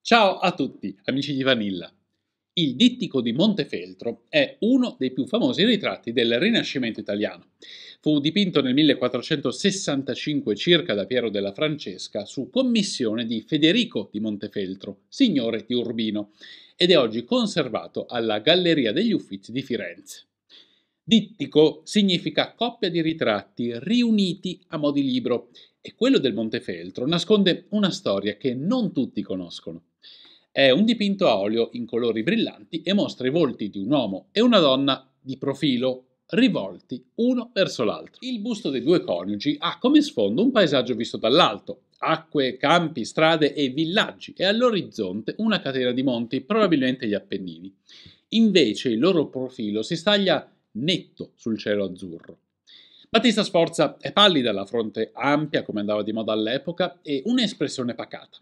Ciao a tutti, amici di Vanilla. Il Dittico di Montefeltro è uno dei più famosi ritratti del Rinascimento italiano. Fu dipinto nel 1465 circa da Piero della Francesca su commissione di Federico di Montefeltro, signore di Urbino, ed è oggi conservato alla Galleria degli Uffizi di Firenze. Dittico significa coppia di ritratti riuniti a mo' di libro e quello del Montefeltro nasconde una storia che non tutti conoscono. È un dipinto a olio in colori brillanti e mostra i volti di un uomo e una donna di profilo, rivolti uno verso l'altro. Il busto dei due coniugi ha come sfondo un paesaggio visto dall'alto, acque, campi, strade e villaggi, e all'orizzonte una catena di monti, probabilmente gli Appennini. Invece il loro profilo si staglia netto sul cielo azzurro. Battista Sforza è pallida, la fronte ampia come andava di moda all'epoca e un'espressione pacata.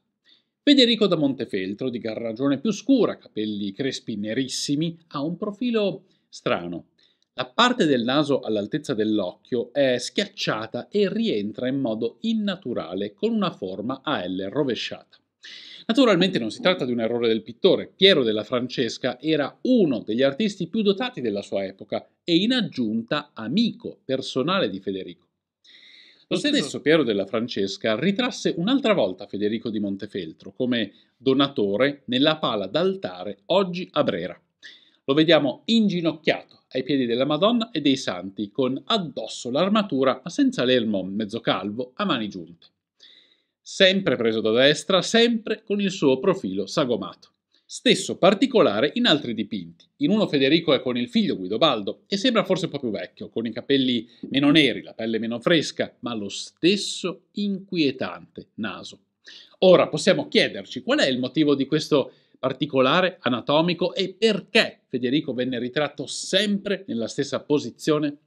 Federico da Montefeltro, di carnagione più scura, capelli crespi nerissimi, ha un profilo strano. La parte del naso all'altezza dell'occhio è schiacciata e rientra in modo innaturale con una forma a L rovesciata. Naturalmente non si tratta di un errore del pittore. Piero della Francesca era uno degli artisti più dotati della sua epoca e in aggiunta amico personale di Federico. Lo stesso Piero della Francesca ritrasse un'altra volta Federico di Montefeltro come donatore nella pala d'altare oggi a Brera. Lo vediamo inginocchiato ai piedi della Madonna e dei Santi, con addosso l'armatura ma senza l'elmo, mezzo calvo, a mani giunte. Sempre preso da destra, sempre con il suo profilo sagomato. Stesso particolare in altri dipinti. In uno Federico è con il figlio Guidobaldo e sembra forse un po' più vecchio, con i capelli meno neri, la pelle meno fresca, ma lo stesso inquietante naso. Ora possiamo chiederci qual è il motivo di questo particolare anatomico e perché Federico venne ritratto sempre nella stessa posizione?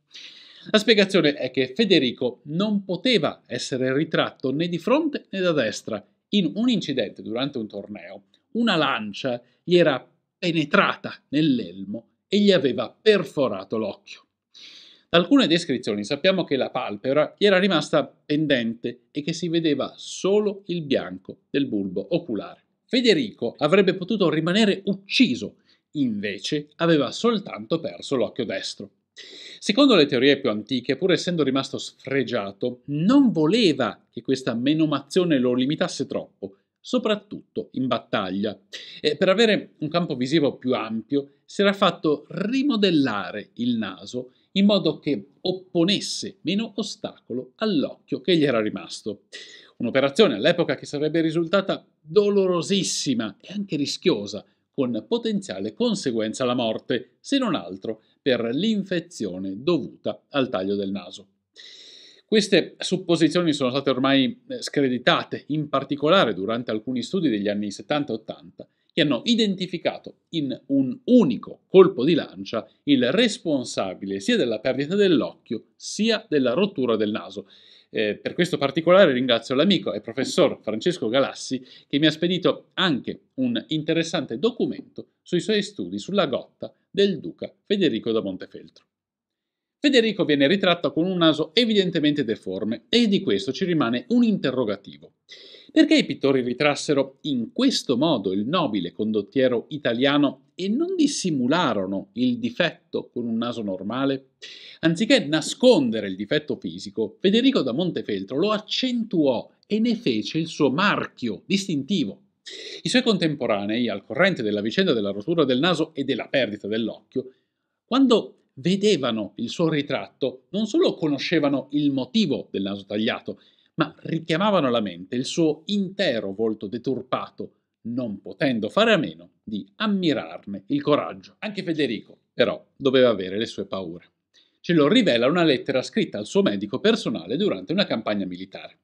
La spiegazione è che Federico non poteva essere ritratto né di fronte né da destra. In un incidente durante un torneo, una lancia gli era penetrata nell'elmo e gli aveva perforato l'occhio. Da alcune descrizioni sappiamo che la palpebra gli era rimasta pendente e che si vedeva solo il bianco del bulbo oculare. Federico avrebbe potuto rimanere ucciso, invece aveva soltanto perso l'occhio destro. Secondo le teorie più antiche, pur essendo rimasto sfregiato, non voleva che questa menomazione lo limitasse troppo, soprattutto in battaglia. E per avere un campo visivo più ampio, si era fatto rimodellare il naso in modo che opponesse meno ostacolo all'occhio che gli era rimasto. Un'operazione all'epoca che sarebbe risultata dolorosissima e anche rischiosa, con potenziale conseguenza la morte, se non altro per l'infezione dovuta al taglio del naso. Queste supposizioni sono state ormai screditate, in particolare durante alcuni studi degli anni 70-80, che hanno identificato in un unico colpo di lancia il responsabile sia della perdita dell'occhio sia della rottura del naso. Per questo particolare ringrazio l'amico e professor Francesco Galassi, che mi ha spedito anche un interessante documento sui suoi studi sulla gotta del duca Federico da Montefeltro. Federico viene ritratto con un naso evidentemente deforme e di questo ci rimane un interrogativo. Perché i pittori ritrassero in questo modo il nobile condottiero italiano e non dissimularono il difetto con un naso normale? Anziché nascondere il difetto fisico, Federico da Montefeltro lo accentuò e ne fece il suo marchio distintivo. I suoi contemporanei, al corrente della vicenda della rottura del naso e della perdita dell'occhio, quando vedevano il suo ritratto, non solo conoscevano il motivo del naso tagliato, ma richiamavano alla mente il suo intero volto deturpato, non potendo fare a meno di ammirarne il coraggio. Anche Federico, però, doveva avere le sue paure. Ce lo rivela una lettera scritta al suo medico personale durante una campagna militare.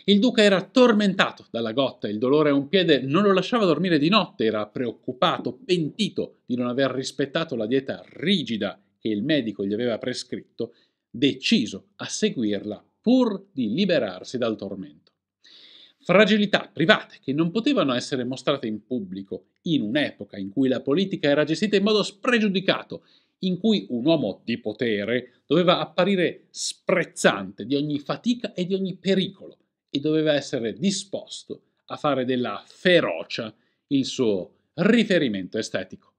Il duca era tormentato dalla gotta, il dolore a un piede non lo lasciava dormire di notte, era preoccupato, pentito di non aver rispettato la dieta rigida che il medico gli aveva prescritto, deciso a seguirla pur di liberarsi dal tormento. Fragilità private che non potevano essere mostrate in pubblico in un'epoca in cui la politica era gestita in modo spregiudicato, in cui un uomo di potere doveva apparire sprezzante di ogni fatica e di ogni pericolo e doveva essere disposto a fare della ferocia il suo riferimento estetico.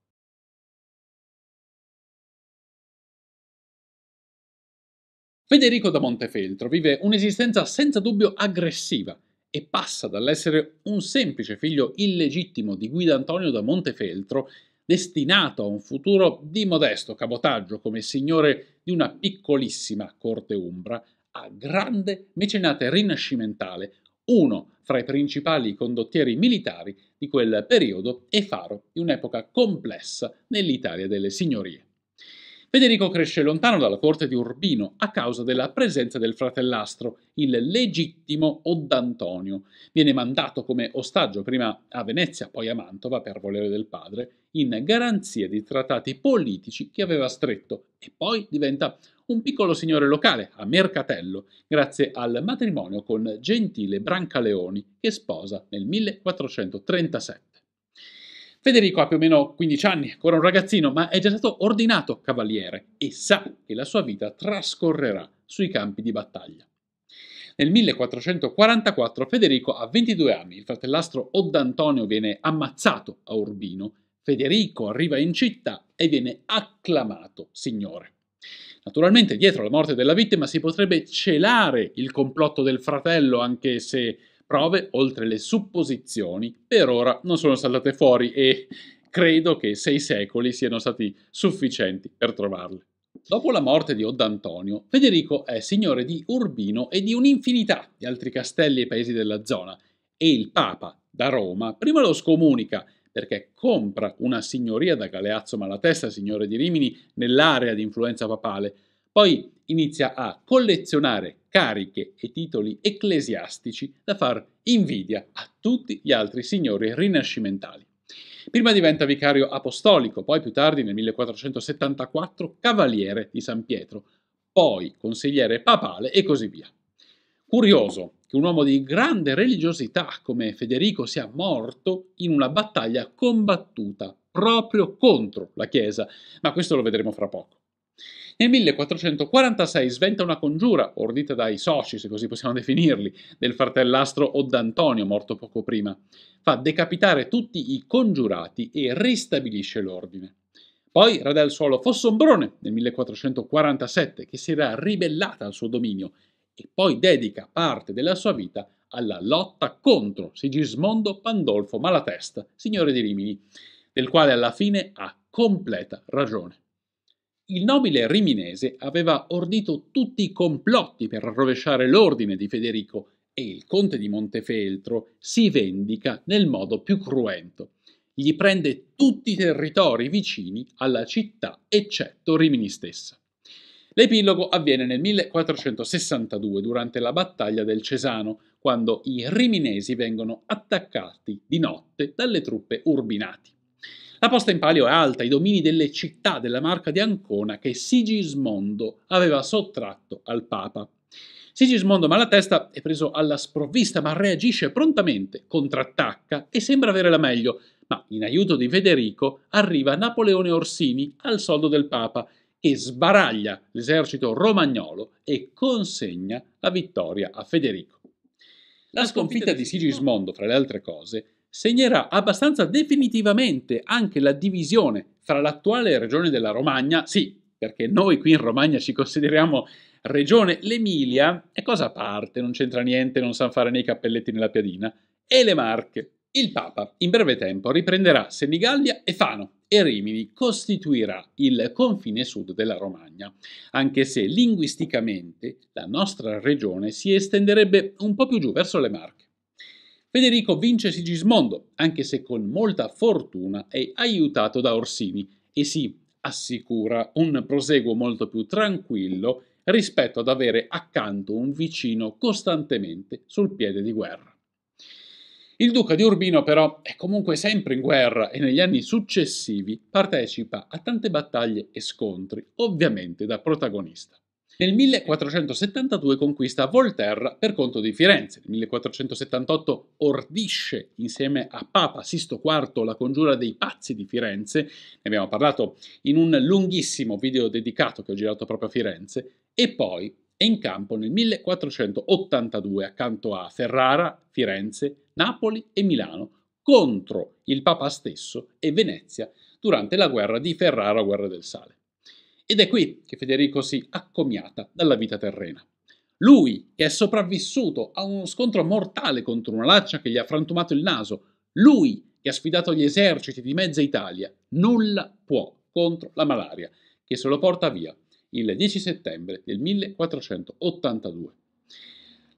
Federico da Montefeltro vive un'esistenza senza dubbio aggressiva e passa dall'essere un semplice figlio illegittimo di Guido Antonio da Montefeltro, destinato a un futuro di modesto cabotaggio come signore di una piccolissima corte umbra, a grande mecenate rinascimentale, uno fra i principali condottieri militari di quel periodo e faro di un'epoca complessa nell'Italia delle signorie. Federico cresce lontano dalla corte di Urbino a causa della presenza del fratellastro, il legittimo Oddantonio. Viene mandato come ostaggio prima a Venezia, poi a Mantova per volere del padre, in garanzia di trattati politici che aveva stretto, e poi diventa un piccolo signore locale a Mercatello, grazie al matrimonio con Gentile Brancaleoni che sposa nel 1437. Federico ha più o meno 15 anni, ancora un ragazzino, ma è già stato ordinato cavaliere e sa che la sua vita trascorrerà sui campi di battaglia. Nel 1444 Federico ha 22 anni, il fratellastro Oddantonio viene ammazzato a Urbino, Federico arriva in città e viene acclamato signore. Naturalmente dietro la morte della vittima si potrebbe celare il complotto del fratello, anche se prove, oltre le supposizioni, per ora non sono saltate fuori e credo che 6 secoli siano stati sufficienti per trovarle. Dopo la morte di Oddantonio, Federico è signore di Urbino e di un'infinità di altri castelli e paesi della zona, e il Papa, da Roma, prima lo scomunica perché compra una signoria da Galeazzo Malatesta, signore di Rimini, nell'area di influenza papale, poi inizia a collezionare cariche e titoli ecclesiastici da far invidia a tutti gli altri signori rinascimentali. Prima diventa vicario apostolico, poi più tardi nel 1474 cavaliere di San Pietro, poi consigliere papale e così via. Curioso che un uomo di grande religiosità come Federico sia morto in una battaglia combattuta proprio contro la Chiesa, ma questo lo vedremo fra poco. Nel 1446 sventa una congiura, ordita dai soci, se così possiamo definirli, del fratellastro Oddantonio, morto poco prima. Fa decapitare tutti i congiurati e ristabilisce l'ordine. Poi rade al suolo Fossombrone nel 1447, che si era ribellata al suo dominio, e poi dedica parte della sua vita alla lotta contro Sigismondo Pandolfo Malatesta, signore di Rimini, del quale alla fine ha completa ragione. Il nobile riminese aveva ordito tutti i complotti per rovesciare l'ordine di Federico e il conte di Montefeltro si vendica nel modo più cruento. Gli prende tutti i territori vicini alla città, eccetto Rimini stessa. L'epilogo avviene nel 1462 durante la battaglia del Cesano, quando i riminesi vengono attaccati di notte dalle truppe urbinati. La posta in palio è alta, i domini delle città della Marca di Ancona che Sigismondo aveva sottratto al Papa. Sigismondo Malatesta è preso alla sprovvista, ma reagisce prontamente, contrattacca e sembra avere la meglio, ma in aiuto di Federico arriva Napoleone Orsini al soldo del Papa, che sbaraglia l'esercito romagnolo e consegna la vittoria a Federico. La sconfitta di Sigismondo, fra le altre cose, segnerà abbastanza definitivamente anche la divisione fra l'attuale regione della Romagna, sì, perché noi qui in Romagna ci consideriamo regione, l'Emilia è cosa a parte, non c'entra niente, non sa fare né i cappelletti nella piadina, e le Marche. Il Papa, in breve tempo, riprenderà Senigallia e Fano, e Rimini costituirà il confine sud della Romagna, anche se linguisticamente la nostra regione si estenderebbe un po' più giù verso le Marche. Federico vince Sigismondo, anche se con molta fortuna è aiutato da Orsini e si assicura un proseguo molto più tranquillo rispetto ad avere accanto un vicino costantemente sul piede di guerra. Il duca di Urbino però è comunque sempre in guerra e negli anni successivi partecipa a tante battaglie e scontri, ovviamente da protagonista. Nel 1472 conquista Volterra per conto di Firenze, nel 1478 ordisce insieme a Papa Sisto IV la congiura dei pazzi di Firenze, ne abbiamo parlato in un lunghissimo video dedicato che ho girato proprio a Firenze, e poi è in campo nel 1482 accanto a Ferrara, Firenze, Napoli e Milano contro il Papa stesso e Venezia durante la guerra di Ferrara, guerra del Sale. Ed è qui che Federico si accomiata dalla vita terrena. Lui, che è sopravvissuto a uno scontro mortale contro una laccia che gli ha frantumato il naso, lui che ha sfidato gli eserciti di mezza Italia, nulla può contro la malaria, che se lo porta via il 10 settembre del 1482.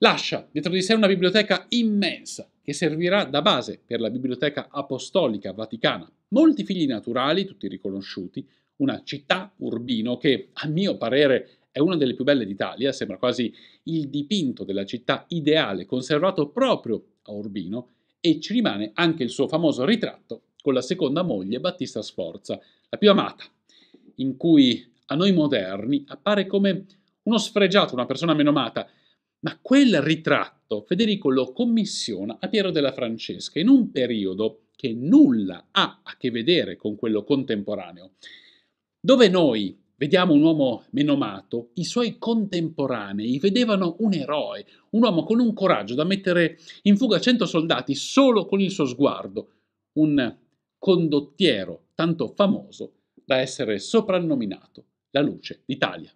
Lascia dietro di sé una biblioteca immensa che servirà da base per la Biblioteca Apostolica Vaticana, molti figli naturali, tutti riconosciuti, una città, Urbino, che a mio parere è una delle più belle d'Italia, sembra quasi il dipinto della città ideale conservato proprio a Urbino, e ci rimane anche il suo famoso ritratto con la seconda moglie Battista Sforza, la più amata, in cui a noi moderni appare come uno sfregiato, una persona meno amata, ma quel ritratto Federico lo commissiona a Piero della Francesca in un periodo che nulla ha a che vedere con quello contemporaneo. Dove noi vediamo un uomo menomato, i suoi contemporanei vedevano un eroe, un uomo con un coraggio da mettere in fuga 100 soldati solo con il suo sguardo, un condottiero tanto famoso da essere soprannominato la luce d'Italia.